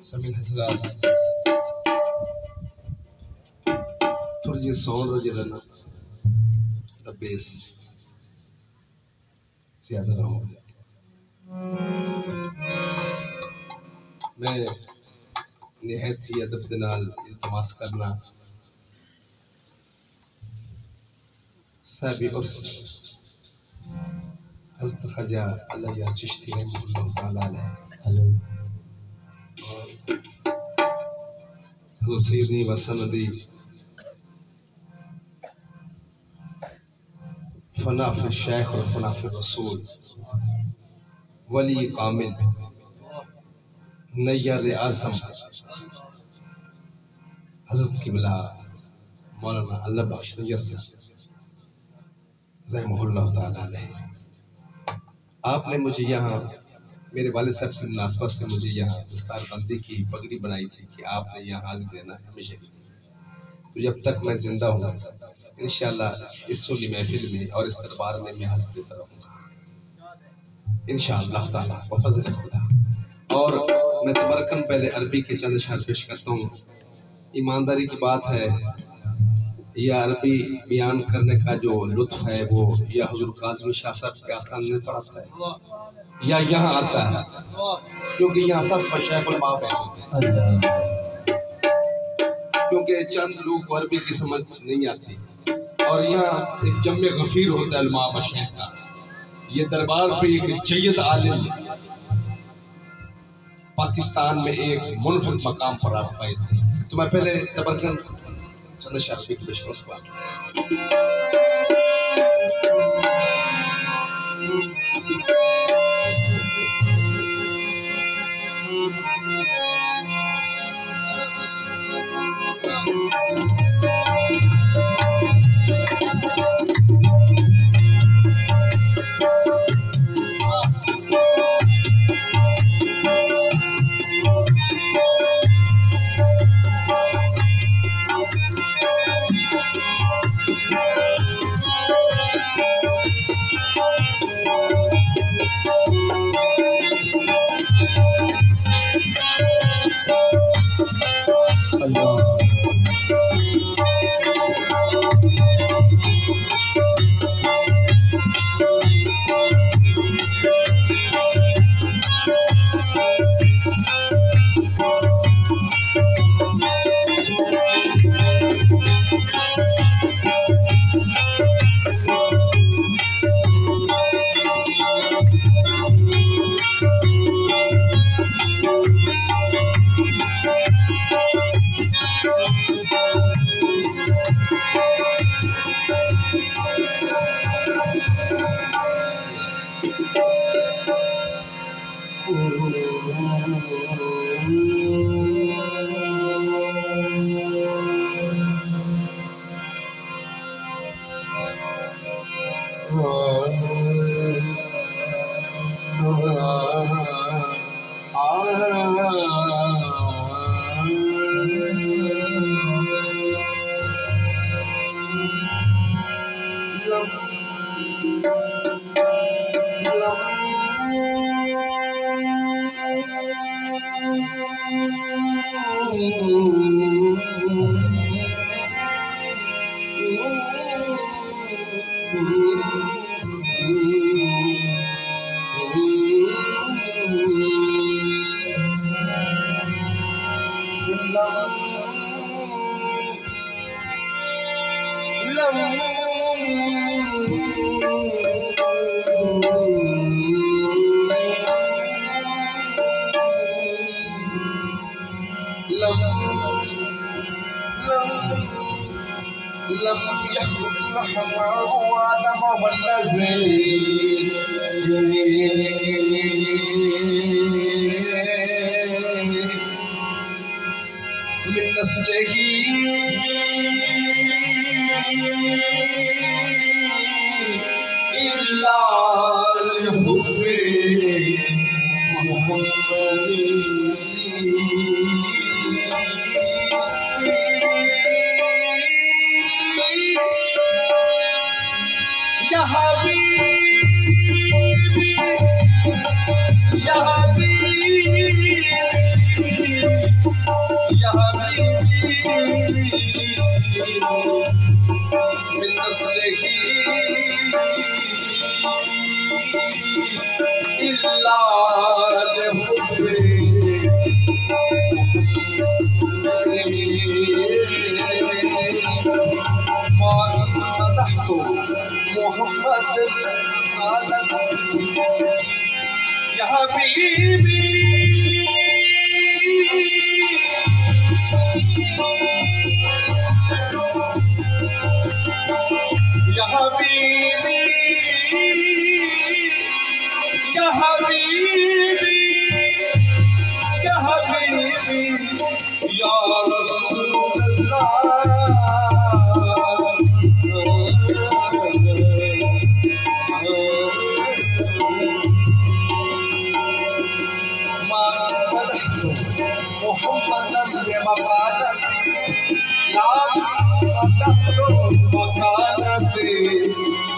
समीन हजरात थोड़ी जी सौर जो ना बेस ज्यादा ना हो। मैं निहायत ही अदब दे नाल इल्तमास करना साहिब उर्स हज़रत ख्वाजा अल्लाह चिश्ती रहमतुल्लाह तआला अलैह हज़रत सैयदी व सनदी फना फिल शेख और फना फिल रसूल वली कामिल नय्यर आज़म हज़रत क़िबला मौलाना अल्लाह बख्श नय्यर रहमतुल्लाह तआला अलैह। आपने मुझे यहाँ मेरे वालिद साहब की मुनासबत से मुझे यहाँ दस्तारबंदी की पगड़ी बनाई थी कि आपने यहाँ हाजिर देना है हमेशा के लिए। तो जब तक मैं जिंदा हूँ इंशाअल्लाह इस सुन्नी महफिल में और इस दरबार में मैं हाजिर देता रहूँगा इंशाअल्लाह ताला व फज़ल खुदा। और मैं तबरकन पहले अरबी के चंद अशआर पेश करता हूँ। ईमानदारी की बात है यह अरबी बयान करने का जो लुत्फ है वो या हुज़ूर काज़मी शाह साहब के आस्थान में पढ़ता है या यहाँ आता है क्योंकि यहाँ सब मशाइखुल बाप हैं। क्योंकि चंद लोग को अरबी की समझ नहीं आती और यहाँ एक जम्मे गफीर होता है उलमा मशाइख का। ये दरबार पे एक जय्यद आलिम पाकिस्तान में एक मुनफरद मकाम पर आप फाइज थे। तो मैं पहले तबरकन चंद शाफी की पेशकश बात या हबीबी या हबीबी या हबीबी मिन नस्लिही इल्ला लिहुब्बी मदहतु मोहम्मद या हबीबी या हबीबी या हबीबी या हबीबी या रसूल मोहम्मदन मकानती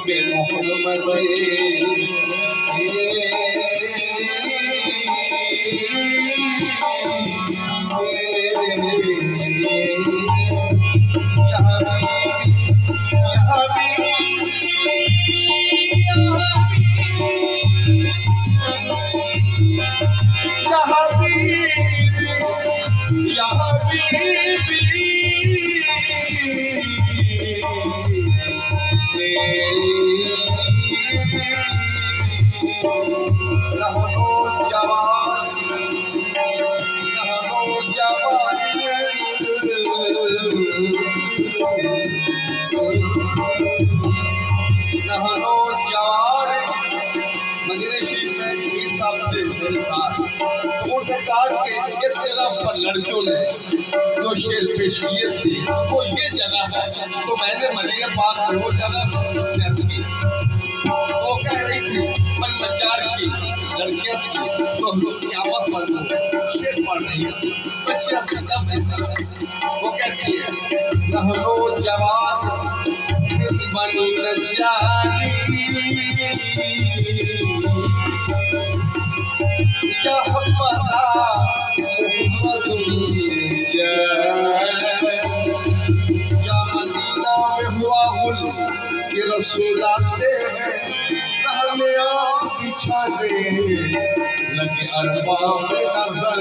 बेमोहम्मद पर लड़कियों ने जो शेर पेश किए थे वो ये जगह है। तो मैंने मदीना पाक में वो जगह की वो कह रही थी मन नजार की लड़कियां थी तो हम लोग क़यामत पर शेर पढ़ रही थी बच्चियां वो कहती है नहनो जवान बनी नजारी या हब्बसा या मदीना में हुआ गुल के रसूल आते हैं पहले आप बिछाने लगे अरबाब नजर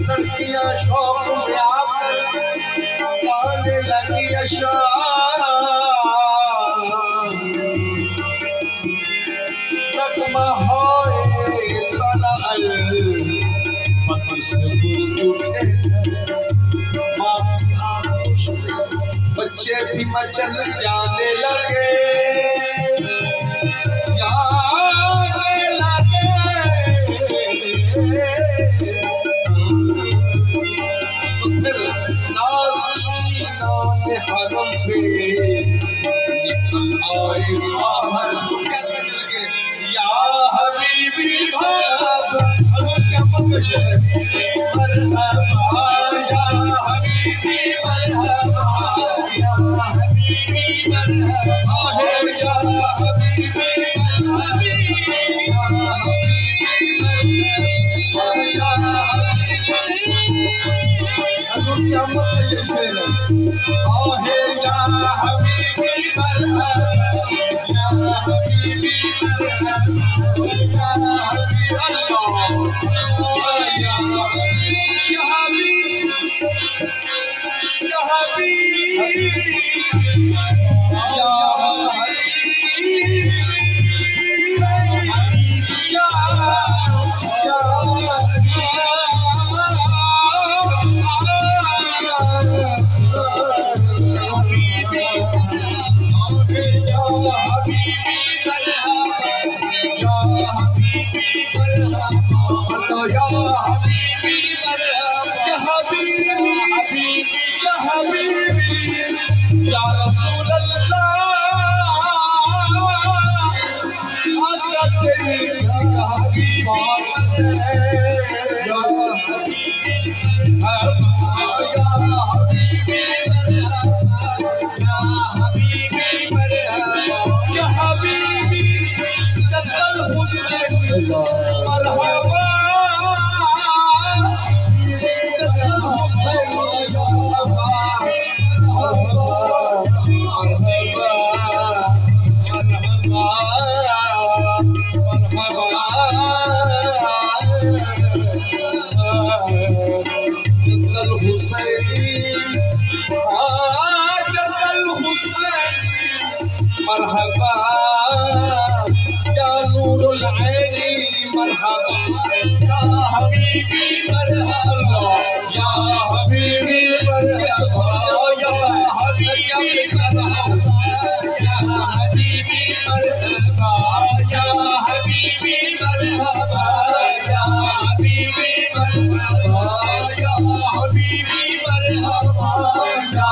लड़कियां शौक में आकर गाने लगी अशार नगमा बच्चे भी मचल जाने लगे जाने लगे तो फिर नाज़नीन हरम पे निकल आए बाहर कहने लगे या हबीबी भाग क्या पकश है मरहबा या हबीबी मरहबा या हबीबी मरहबा है या हबीबी क्या पकश है आहे या हबीबी मरहबा या हबीबी मरहबा या मरहबा हुसैन मरहबा मरहबा या नूरुल ऐनी मरहबा या हबीबी मरहबा या हबीबी मरहबा या हबीबी मरहबा या हबीबी मरहबा या हबीबी मरहबा या हबीबी मरहबा या हबीबी मरहबा या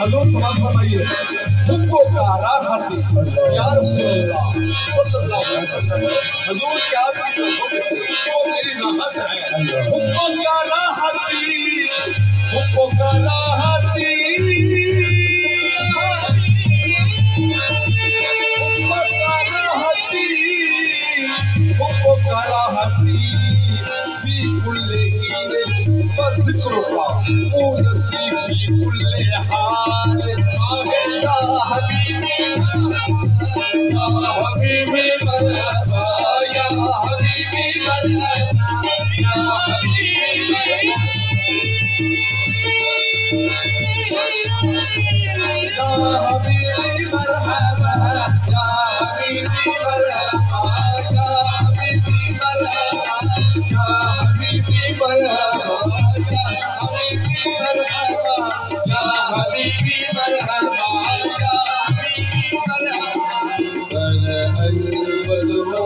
हजूर समाज फरमाइए हुक्को का राहती या रसूलुल्लाह सल्लल्लाहु अलैहि वसल्लम हजूर क्या वो मेरी राहत है हुक्को का राहती हुक्को का राहती हुक्को का राहती फी कुल्ले हीने ज़िक्रुका ओ नसीब फी कुल्ले हाल या हबीबी मरहबा या हबीबी मरहबा या हबीबी मरहबा या हबीबी मरहबा या हबीबी मरहबा या हबीबी मरहबा या हबीबी मरहबा या हबीबी मरहबा अना अल-बद्रू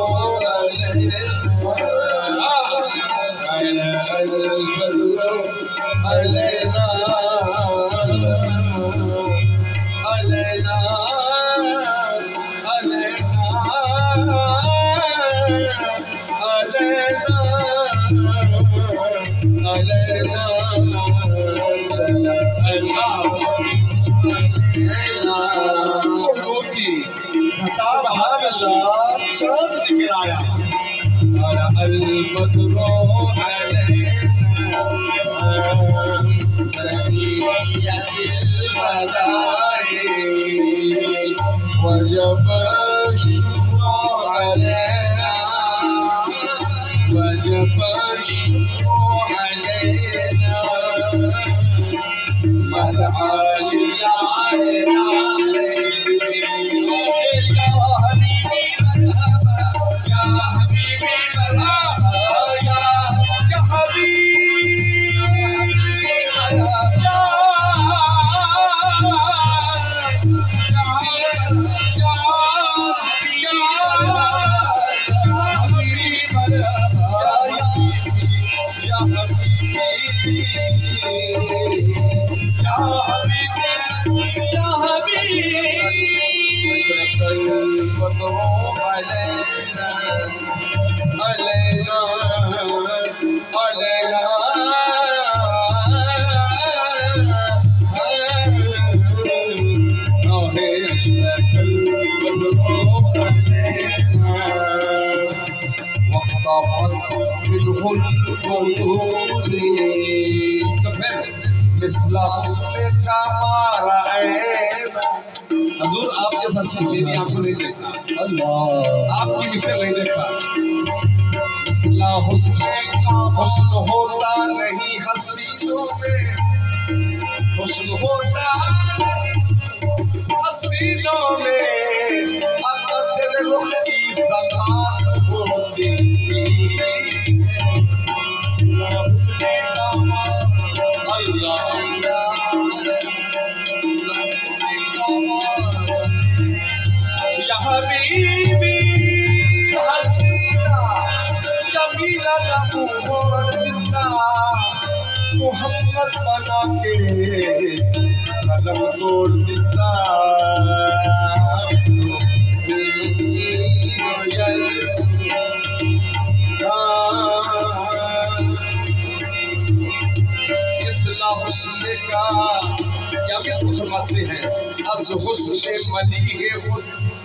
अलैना अलैना चांद निकल आया अल-बद्रू अलैना सनियतिल बदाई वजब शुक्र अलैना वजब शुक्र अलैना अलैना लैला हजूर आपके साथ सिर्फ मेरी आंखों नहीं देखा, आपकी मिसल नहीं देखा। हुस्न होता नहीं हसीनों में, हुस्न होता हसीनों में, अगर तेरे रुख की ज़कात होती। या हबीबी हसीना जमीला नबूवत मोहम्मद बना के कलम तोड़ दिता। हुस्न का क्या भी फरमाते हैं, अर्ज़ हुस्न मली है खुद।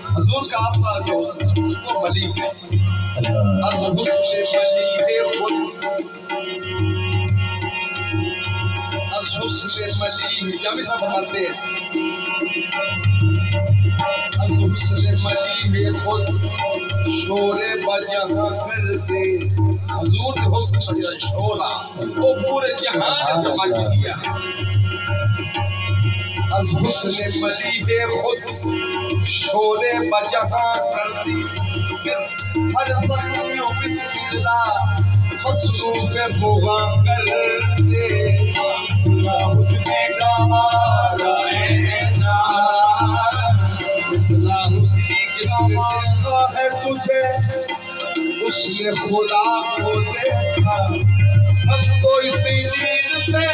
हजूर का आपका जो वो मली है, अर्ज़ हुस्न मली है खुद, अर्ज़ हुस्न मली है। क्या भी फरमाते हैं, अर्ज़ हुस्न मली है खुद, शोरे बजहाँ करते। हजूर के हुस्न का शोरा वो पूरे जहां ने जमा किया। अर्ज़ हुस्न मली है खुद, शोरे बजहाँ करती। हर ज़ख्म बिस्मिल्लाह मसरूफ़ बुग़ा करते। हुस्न का मारा ऐना, हुस्न किसने देखा है तुझे, उसने खुदा को देखा। हम तो इसी चीज से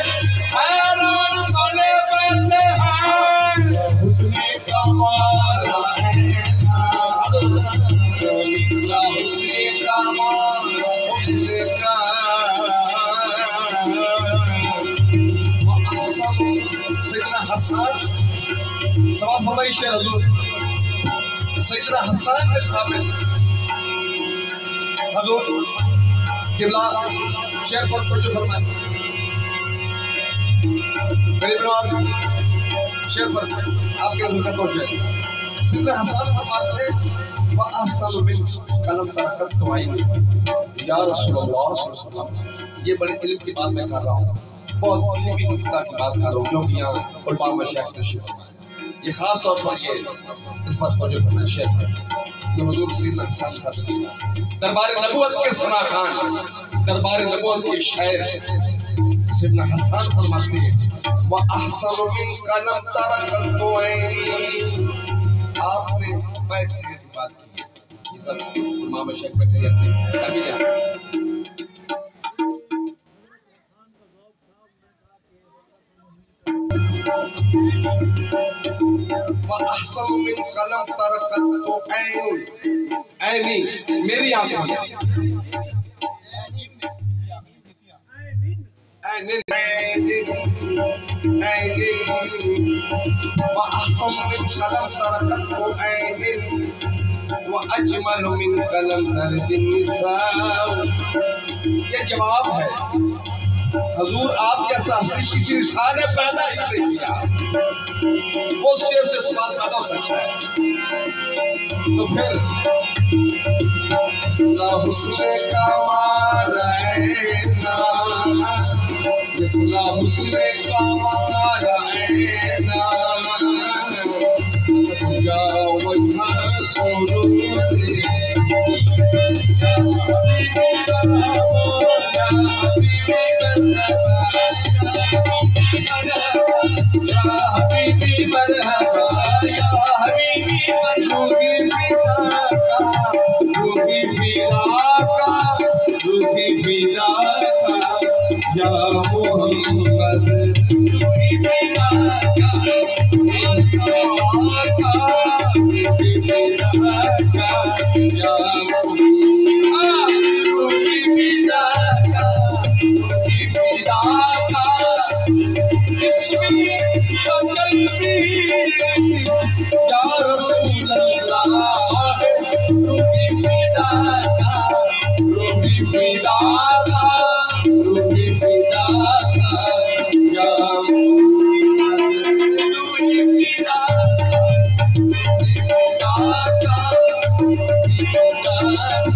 हैरान बने बैठे हैं। हुस्ने का मारा ऐना, हुस्ने का मारा, हुस्ने का सैयदना हसन सवाब फरमाइश है हजूर। सैयदना हसन के सामने हजूर किबला शेर पर तवज्जो फरमाए। गरीब नवाज शेर पर आपके नजर का तो शेर सिद्ध हसन फरमाते हैं, व अहसन बिन कलम तरकत तवाइनी। या रसूलुल्लाह सल्लल्लाहु अलैहि वसल्लम, ये बड़े इल्म की बात मैं कर रहा हूँ, बहुत इल्मी नुक्ता की बात कर रहा हूँ, क्योंकि यहाँ उलमा मशाइख तशरीफ फरमाए। ये खास तौर पर ये इस बात पर जो फरमाया शेर है, ये हुजूर सैयदना हसन साहब दरबार नबूवत के सना खान, दरबार नबूवत के शायर सैयदना हसन फरमाते हैं, व अहसन मिन कलम तरकत तवाइनी। आपने बैठ से की बात की, ये सब उलमा मशाइख बैठे रहते हैं। कभी जा अहसन मिन कलम तरकत तो ऐनी, मेरी आंखों में अहसन मिन कलम तरकत तो ऐनी व अजमल मिन कलम तरदिन निसाउ। ये जवाब है हजूर, आप जैसा हसी किसी इंसान ने पैदा ही नहीं किया। वो शेर से सवाल पैदा हो सकता है। तो फिर हुस्न का मारा ऐना, हुस्न का मारा ऐना, या वजह सुरूरी, हबीबी मरहबा, या हबीबी रूही फिदा का, रूही फिदा का, रूही फिदा का, या मोहम्मद रूही फिदा का, रूही फिदा का, या रूही फिदा का, फिदा का, रूही फिदा का, या रूही फिदा का, रूही फिदा का, रूही फिदा का।